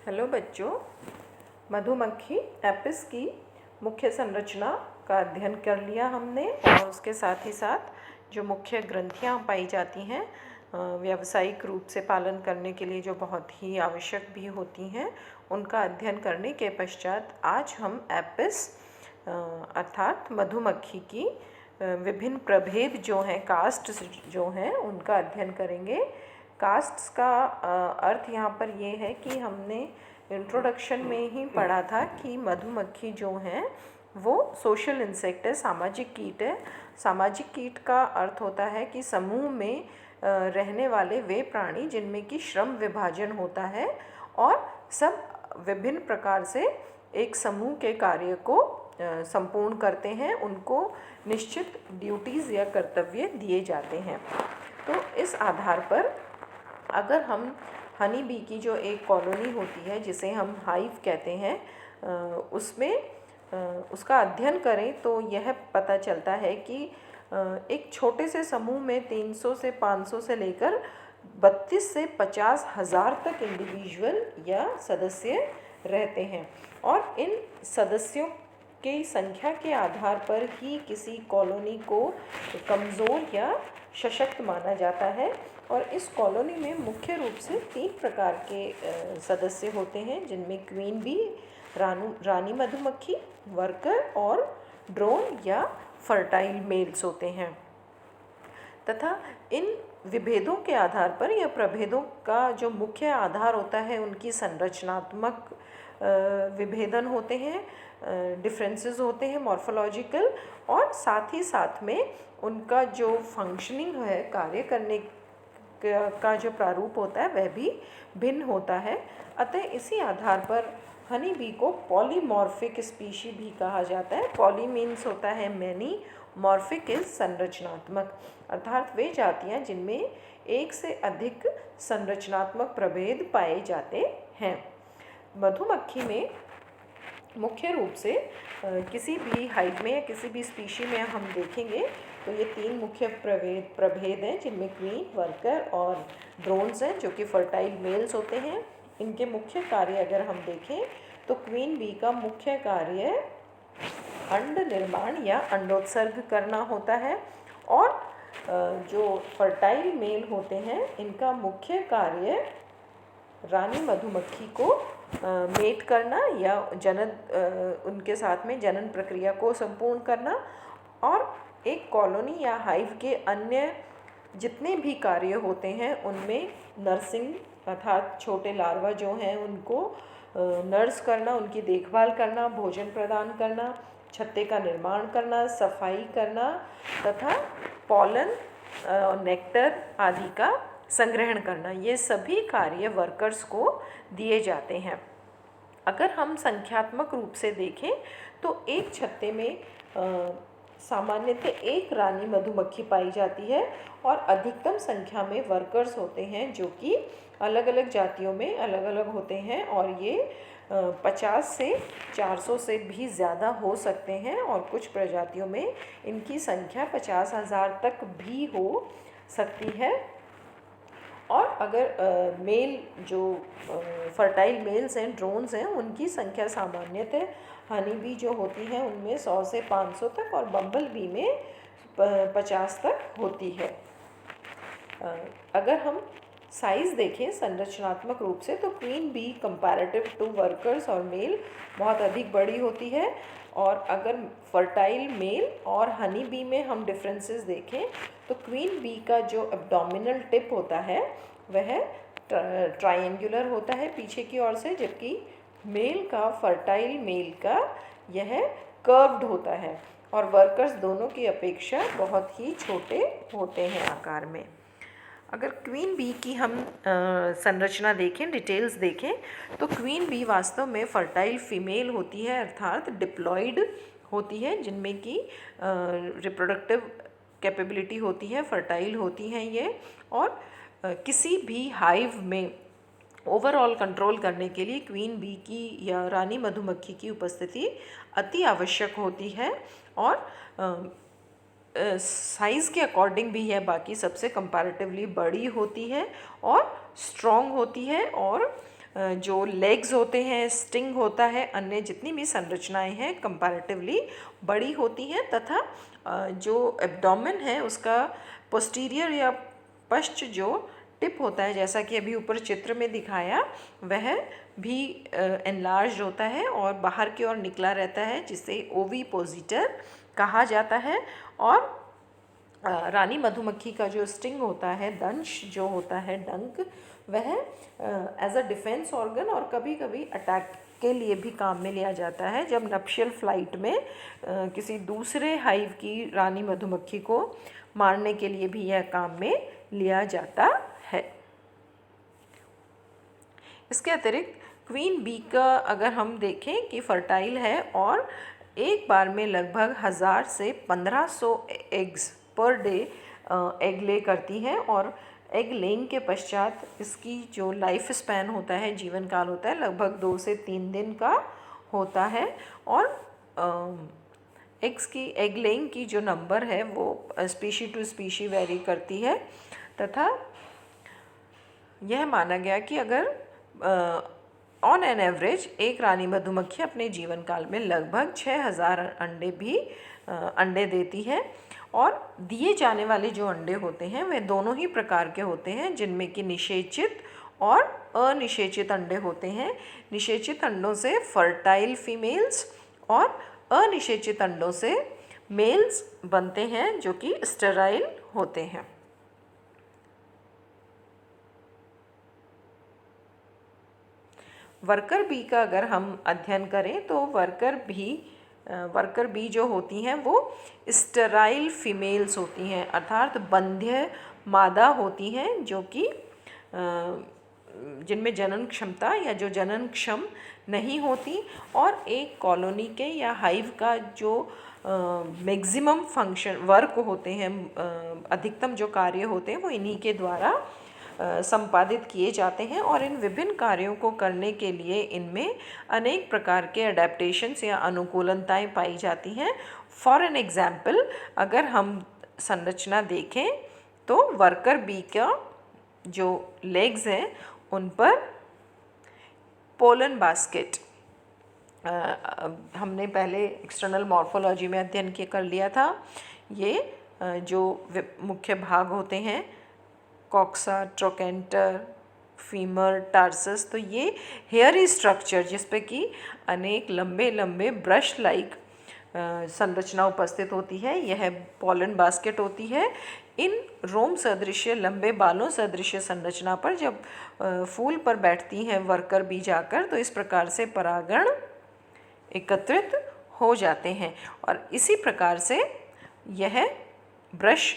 Hello बच्चों, मधुमक्खी Apis की मुख्य संरचना का अध्ययन कर लिया हमने और उसके साथ ही साथ जो मुख्य ग्रंथियां पाई जाती हैं व्यावसायिक रूप से पालन करने के लिए जो बहुत ही आवश्यक भी होती हैं उनका अध्ययन करने के पश्चात आज हम एपिस अर्थात मधुमक्खी की विभिन्न प्रभेद जो हैं, कास्ट जो हैं, उनका अध्ययन करेंगे। कास्ट्स का अर्थ यहाँ पर ये है कि हमने इंट्रोडक्शन में ही पढ़ा था कि मधुमक्खी जो हैं वो सोशल इंसेक्ट है, सामाजिक कीट है। सामाजिक कीट का अर्थ होता है कि समूह में रहने वाले वे प्राणी जिनमें कि श्रम विभाजन होता है और सब विभिन्न प्रकार से एक समूह के कार्य को संपूर्ण करते हैं, उनको निश्चित ड्यूटीज़ या कर्तव्य दिए जाते हैं। तो इस आधार पर अगर हम हनी बी की जो एक कॉलोनी होती है जिसे हम हाइव कहते हैं उसमें उसका अध्ययन करें तो यह पता चलता है कि एक छोटे से समूह में 300 से 500 से लेकर 32 से 50 हज़ार तक इंडिविजुअल या सदस्य रहते हैं और इन सदस्यों की संख्या के आधार पर ही किसी कॉलोनी को कमज़ोर या सशक्त माना जाता है। और इस कॉलोनी में मुख्य रूप से 3 प्रकार के सदस्य होते हैं जिनमें क्वीन बी, रानी मधुमक्खी, वर्कर और ड्रोन या फर्टाइल मेल्स होते हैं। तथा इन विभेदों के आधार पर या प्रभेदों का जो मुख्य आधार होता है उनकी संरचनात्मक विभेदन होते हैं, डिफरेंसेस होते हैं मॉर्फोलॉजिकल, और साथ ही साथ में उनका जो फंक्शनिंग है, कार्य करने का जो प्रारूप होता है वह भी भिन्न होता है। अतः इसी आधार पर हनी बी को पॉलीमॉर्फिक स्पीशी भी कहा जाता है। पॉली मीन्स होता है मैनी, मॉर्फिक इज संरचनात्मक, अर्थात वे जातियां जिनमें एक से अधिक संरचनात्मक प्रभेद पाए जाते हैं। मधुमक्खी में मुख्य रूप से किसी भी हाइव में या किसी भी स्पीशी में हम देखेंगे तो ये 3 मुख्य प्रभेद हैं जिनमें क्वीन, वर्कर और ड्रोन्स हैं जो कि फर्टाइल मेल्स होते हैं। इनके मुख्य कार्य अगर हम देखें तो क्वीन बी का मुख्य कार्य अंड निर्माण या अंडोत्सर्ग करना होता है और जो फर्टाइल मेल होते हैं इनका मुख्य कार्य रानी मधुमक्खी को मेट करना या जनन उनके साथ में जनन प्रक्रिया को संपूर्ण करना और एक कॉलोनी या हाइव के अन्य जितने भी कार्य होते हैं उनमें नर्सिंग अर्थात छोटे लार्वा जो हैं उनको नर्स करना, उनकी देखभाल करना, भोजन प्रदान करना, छत्ते का निर्माण करना, सफाई करना तथा पॉलन, नेक्टर आदि का संग्रहण करना, ये सभी कार्य वर्कर्स को दिए जाते हैं। अगर हम संख्यात्मक रूप से देखें तो एक छत्ते में सामान्यतः एक रानी मधुमक्खी पाई जाती है और अधिकतम संख्या में वर्कर्स होते हैं जो कि अलग अलग जातियों में अलग अलग होते हैं और ये 50 से 400 से भी ज़्यादा हो सकते हैं और कुछ प्रजातियों में इनकी संख्या 50,000 तक भी हो सकती है। और अगर मेल जो फर्टाइल मेल्स हैं, ड्रोन्स हैं, उनकी संख्या सामान्यतः हनी बी जो होती हैं उनमें 100 से 500 तक और बम्बल बी में 50 तक होती है। अगर हम साइज़ देखें संरचनात्मक रूप से तो queen bee comparative to workers और मेल बहुत अधिक बड़ी होती है और अगर फर्टाइल मेल और हनी बी में हम डिफरेंसेस देखें तो क्वीन बी का जो एब्डोमिनल टिप होता है वह ट्रायंगुलर होता है पीछे की ओर से, जबकि मेल का फर्टाइल मेल का यह कर्व्ड होता है और वर्कर्स दोनों की अपेक्षा बहुत ही छोटे होते हैं आकार में। अगर क्वीन बी की हम संरचना देखें, डिटेल्स देखें तो क्वीन बी वास्तव में फर्टाइल फीमेल होती है अर्थात डिप्लॉयड होती है जिनमें कि रिप्रोडक्टिव कैपेबिलिटी होती है, फर्टाइल होती हैं ये और किसी भी हाइव में ओवरऑल कंट्रोल करने के लिए क्वीन बी की या रानी मधुमक्खी की उपस्थिति अति आवश्यक होती है और साइज़ के अकॉर्डिंग भी यह बाकी सबसे कंपैरेटिवली बड़ी होती है और स्ट्रॉन्ग होती है और जो लेग्स होते हैं, स्टिंग होता है, अन्य जितनी भी संरचनाएं हैं कंपैरेटिवली बड़ी होती हैं, तथा जो एब्डोमेन है उसका पोस्टीरियर या पश्च जो टिप होता है, जैसा कि अभी ऊपर चित्र में दिखाया, वह भी एनलार्ज होता है और बाहर की ओर निकला रहता है, जिसे ओविपोजिटर कहा जाता है। और रानी मधुमक्खी का जो स्टिंग होता है, दंश जो होता है, डंक, वह एज अ डिफेंस ऑर्गन और कभी कभी अटैक के लिए भी काम में लिया जाता है, जब नप्शियल फ्लाइट में किसी दूसरे हाइव की रानी मधुमक्खी को मारने के लिए भी यह काम में लिया जाता है। इसके अतिरिक्त क्वीन बी का अगर हम देखें कि फर्टाइल है और एक बार में लगभग 1000 से 1500 एग्स पर डे एग ले करती है, और एग लेइंग के पश्चात इसकी जो लाइफ स्पैन होता है, जीवन काल होता है, लगभग 2 से 3 दिन का होता है। और एग्स की एग लेइंग की जो नंबर है वो स्पीशी टू स्पीशी वेरी करती है, तथा यह माना गया कि अगर ऑन एन एवरेज एक रानी मधुमक्खी अपने जीवन काल में लगभग 6000 अंडे देती है। और दिए जाने वाले जो अंडे होते हैं वे दोनों ही प्रकार के होते हैं, जिनमें कि निषेचित और अनिषेचित अंडे होते हैं। निषेचित अंडों से फर्टाइल फीमेल्स और अनिषेचित अंडों से मेल्स बनते हैं जो कि स्टेराइल होते हैं। वर्कर बी का अगर हम अध्ययन करें तो वर्कर बी जो होती हैं वो स्टेराइल फीमेल्स होती हैं, अर्थात बंध्य मादा होती हैं, जो कि जिनमें जनन क्षमता या जो जनन क्षम नहीं होती, और एक कॉलोनी के या हाइव का जो मैक्सिमम फंक्शन वर्क होते हैं, अधिकतम जो कार्य होते हैं वो इन्हीं के द्वारा संपादित किए जाते हैं। और इन विभिन्न कार्यों को करने के लिए इनमें अनेक प्रकार के अडेप्टेशंस या अनुकूलताएं पाई जाती हैं। फॉर एन एग्जाम्पल अगर हम संरचना देखें तो वर्कर बी का जो लेग्स हैं उन पर पोलन बास्केट, हमने पहले एक्सटर्नल मॉर्फोलॉजी में अध्ययन कर लिया था। ये जो मुख्य भाग होते हैं, कॉक्सा, ट्रोकेंटर, फीमर, टार्सस, तो ये हेयरी स्ट्रक्चर जिस पे कि अनेक लंबे लंबे ब्रश लाइक संरचना उपस्थित होती है, यह पोलन बास्केट होती है। इन रोम सदृश्य लंबे बालों सदृश्य संरचना पर जब फूल पर बैठती हैं वर्कर बी जाकर, तो इस प्रकार से परागण एकत्रित हो जाते हैं, और इसी प्रकार से यह ब्रश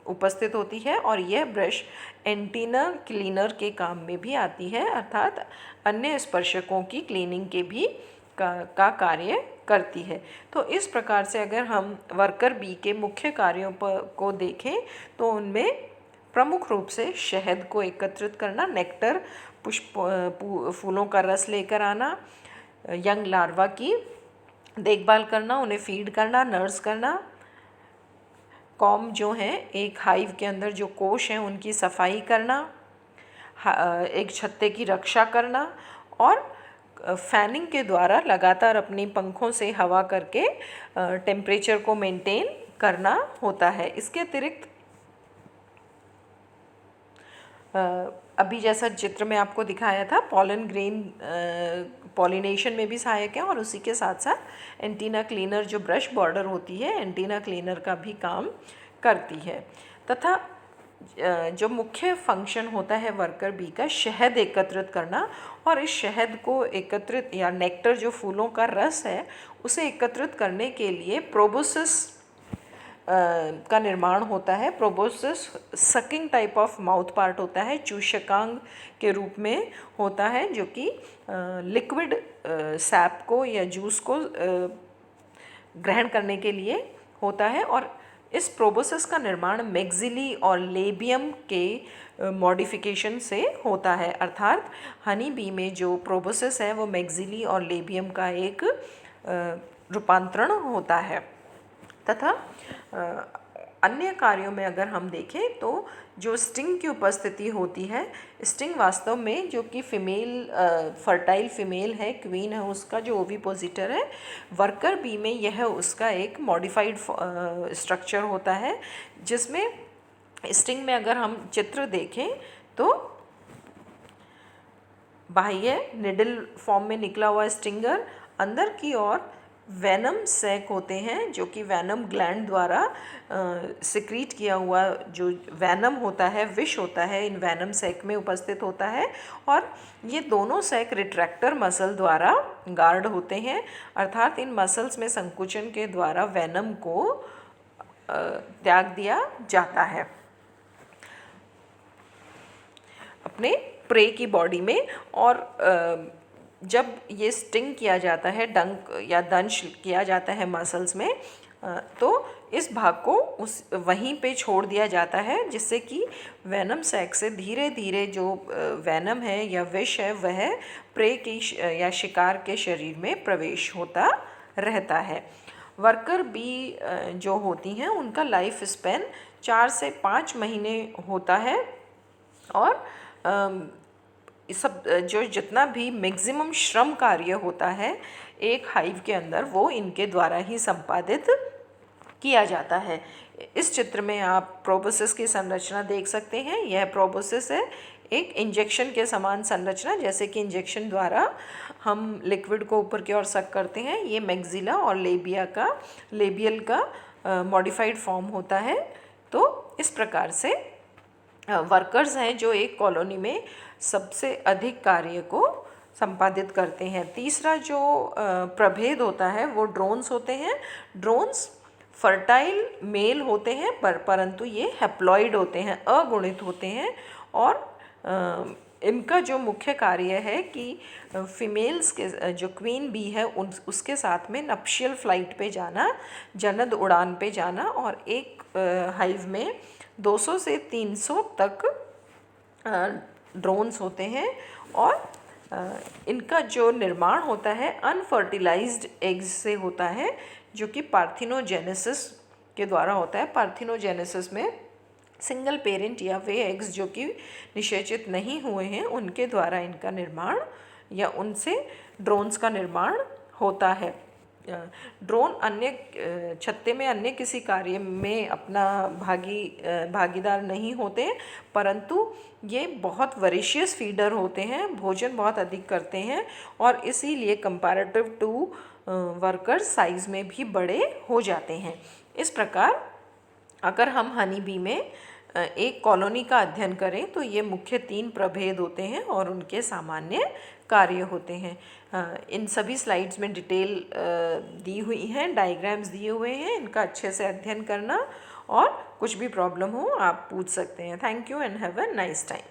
उपस्थित होती है, और यह ब्रश एंटीना क्लीनर के काम में भी आती है, अर्थात अन्य स्पर्शकों की क्लीनिंग के भी का कार्य करती है। तो इस प्रकार से अगर हम वर्कर बी के मुख्य कार्यों को देखें तो उनमें प्रमुख रूप से शहद को एकत्रित करना, नेक्टर पुष्प फूलों का रस लेकर आना, यंग लार्वा की देखभाल करना, उन्हें फीड करना, नर्स करना, कॉम जो हैं एक हाइव के अंदर जो कोश हैं उनकी सफाई करना, एक छत्ते की रक्षा करना, और फैनिंग के द्वारा लगातार अपनी पंखों से हवा करके टेम्परेचर को मेंटेन करना होता है। इसके अतिरिक्त अभी जैसा चित्र में आपको दिखाया था, पॉलन ग्रेन पॉलिनेशन में भी सहायक है, और उसी के साथ साथ एंटीना क्लीनर जो ब्रश बॉर्डर होती है एंटीना क्लीनर का भी काम करती है। तथा जो मुख्य फंक्शन होता है वर्कर बी का, शहद एकत्रित करना, और इस शहद को एकत्रित या नेक्टर जो फूलों का रस है उसे एकत्रित करने के लिए प्रोबोसिस का निर्माण होता है। Proboscis sucking type of mouth part होता है, चूषकांग के रूप में होता है, जो कि लिक्विड सैप को या जूस को ग्रहण करने के लिए होता है। और इस प्रोबोसिस का निर्माण मैक्सिली और लेबियम के मॉडिफिकेशन से होता है, अर्थात हनी बी में जो प्रोबोसिस है वो मैक्सिली और लेबियम का एक रूपांतरण होता है। तथा अन्य कार्यों में अगर हम देखें तो जो स्टिंग की उपस्थिति होती है, स्टिंग वास्तव में जो कि फर्टाइल फीमेल है, क्वीन है, उसका जो ओविपोजिटर है, वर्कर बी में यह उसका एक मॉडिफाइड स्ट्रक्चर होता है, जिसमें स्टिंग में अगर हम चित्र देखें तो बाह्य निडल फॉर्म में निकला हुआ स्टिंगर, अंदर की ओर वेनम सैक होते हैं जो कि वेनम ग्लैंड द्वारा सिक्रीट किया हुआ जो वेनम होता है, विष होता है, इन वेनम सैक में उपस्थित होता है। और ये दोनों सैक रिट्रैक्टर मसल द्वारा गार्ड होते हैं, अर्थात इन मसल्स में संकुचन के द्वारा वेनम को त्याग दिया जाता है अपने प्रे की बॉडी में। और जब ये स्टिंग किया जाता है, डंक या दंश किया जाता है मसल्स में, तो इस भाग को वहीं पे छोड़ दिया जाता है, जिससे कि वेनम सैक से धीरे धीरे जो वेनम है या विष है वह प्रे की या शिकार के शरीर में प्रवेश होता रहता है। वर्कर बी जो होती हैं उनका लाइफ स्पैन 4 से 5 महीने होता है, और सब जो जितना भी मैक्सिमम श्रम कार्य होता है एक हाइव के अंदर, वो इनके द्वारा ही संपादित किया जाता है। इस चित्र में आप प्रोबोसिस की संरचना देख सकते हैं। यह प्रोबोसिस है, एक इंजेक्शन के समान संरचना, जैसे कि इंजेक्शन द्वारा हम लिक्विड को ऊपर की ओर सक करते हैं। ये मैक्सिला और लेबियल का मॉडिफाइड फॉर्म होता है। तो इस प्रकार से वर्कर्स हैं जो एक कॉलोनी में सबसे अधिक कार्य को संपादित करते हैं। तीसरा जो प्रभेद होता है वो ड्रोन्स होते हैं। ड्रोन्स फर्टाइल मेल होते हैं परंतु ये हैप्लॉइड होते हैं, अगुणित होते हैं, और इनका जो मुख्य कार्य है कि फीमेल्स के जो क्वीन बी है उसके साथ में नप्शियल फ्लाइट पे जाना, जनद उड़ान पे जाना, और एक हाइव में 200 से 300 तक ड्रोन्स होते हैं। और इनका जो निर्माण होता है अनफर्टिलाइज्ड एग्स से होता है, जो कि पार्थिनोजेनेसिस के द्वारा होता है। पार्थिनोजेनेसिस में सिंगल पेरेंट या वे एग्स जो कि निषेचित नहीं हुए हैं उनके द्वारा इनका निर्माण या उनसे ड्रोन्स का निर्माण होता है। ड्रोन अन्य छत्ते में अन्य किसी कार्य में अपना भागीदार नहीं होते, परंतु ये बहुत वरेशियस फीडर होते हैं, भोजन बहुत अधिक करते हैं, और इसीलिए कंपैरेटिव टू वर्कर्स साइज़ में भी बड़े हो जाते हैं। इस प्रकार अगर हम हनी बी में एक कॉलोनी का अध्ययन करें तो ये मुख्य 3 प्रभेद होते हैं और उनके सामान्य कार्य होते हैं। इन सभी स्लाइड्स में डिटेल दी हुई हैं, डायग्राम्स दिए हुए हैं। इनका अच्छे से अध्ययन करना, और कुछ भी प्रॉब्लम हो आप पूछ सकते हैं। Thank you and have a nice time.